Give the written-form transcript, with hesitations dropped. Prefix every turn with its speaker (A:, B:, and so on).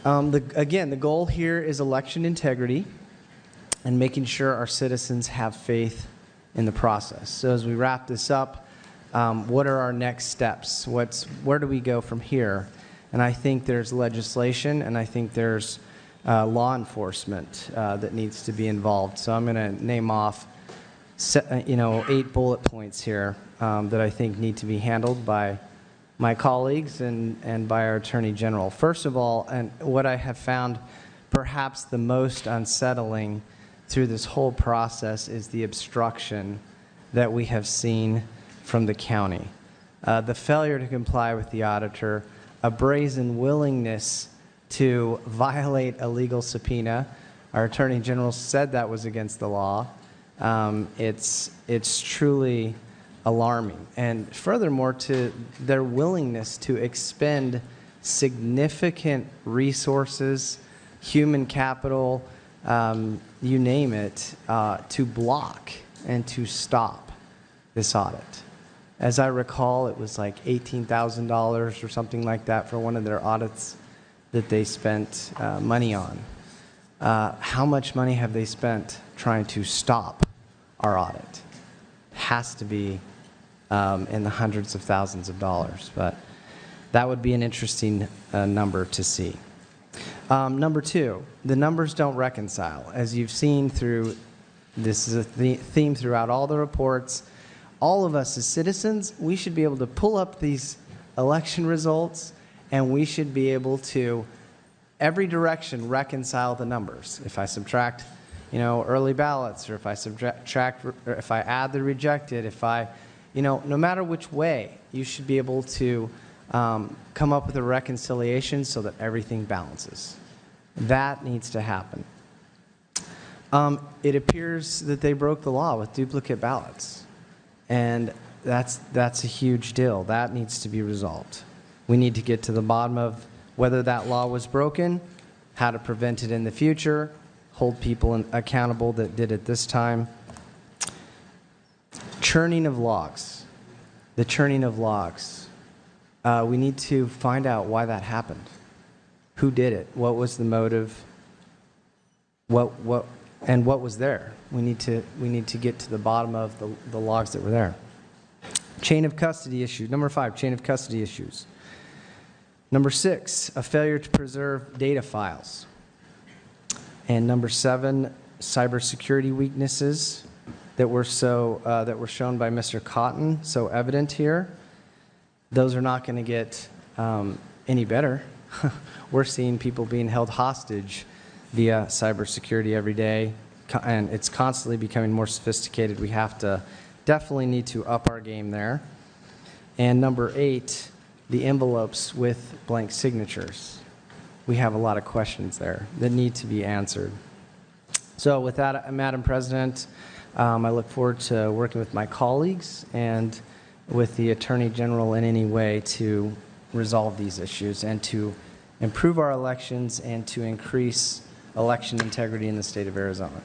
A: Again, the goal here is election integrity and making sure our citizens have faith in the process. So as we wrap this up, what are our next steps? Where do we go from here? And I think there's legislation, and I think there's law enforcement that needs to be involved. So I'm going to name off 8 bullet points here that I think need to be handled by my colleagues and by our Attorney General. First of all, and what I have found perhaps the most unsettling through this whole process is the obstruction that we have seen from the county. The failure to comply with the auditor, a brazen willingness to violate a legal subpoena. Our Attorney General said that was against the law. It's truly alarming. And furthermore, to their willingness to expend significant resources, human capital, you name it, to block and to stop this audit. As I recall, it was like $18,000 or something like that for one of their audits that they spent money on. How much money have they spent trying to stop our audit? It has to be in the hundreds of thousands of dollars, but that would be an interesting number to see. Number two, the numbers don't reconcile. As you've seen through, this is a theme throughout all the reports, all of us as citizens, we should be able to pull up these election results, and we should be able to, every direction, reconcile the numbers. If I subtract, early ballots, or if I subtract, or if I add the rejected, if I, no matter which way, you should be able to come up with a reconciliation so that everything balances. That needs to happen. It appears that they broke the law with duplicate ballots. And that's a huge deal. That needs to be resolved. We need to get to the bottom of whether that law was broken, how to prevent it in the future, hold people accountable that did it this time. Churning of logs. The churning of logs. We need to find out why that happened. Who did it? What was the motive? And what was there? We need to get to the bottom of the logs that were there. Chain of custody issue. Number 5, chain of custody issues. Number 6, a failure to preserve data files. And number 7, cybersecurity weaknesses that were shown by Mr. Cotton, so evident here. Those are not going to get any better. We're seeing people being held hostage via cybersecurity every day, and it's constantly becoming more sophisticated. We have to definitely need to up our game there. And number 8, the envelopes with blank signatures. We have a lot of questions there that need to be answered. So with that, Madam President, I look forward to working with my colleagues and with the Attorney General in any way to resolve these issues and to improve our elections and to increase election integrity in the state of Arizona.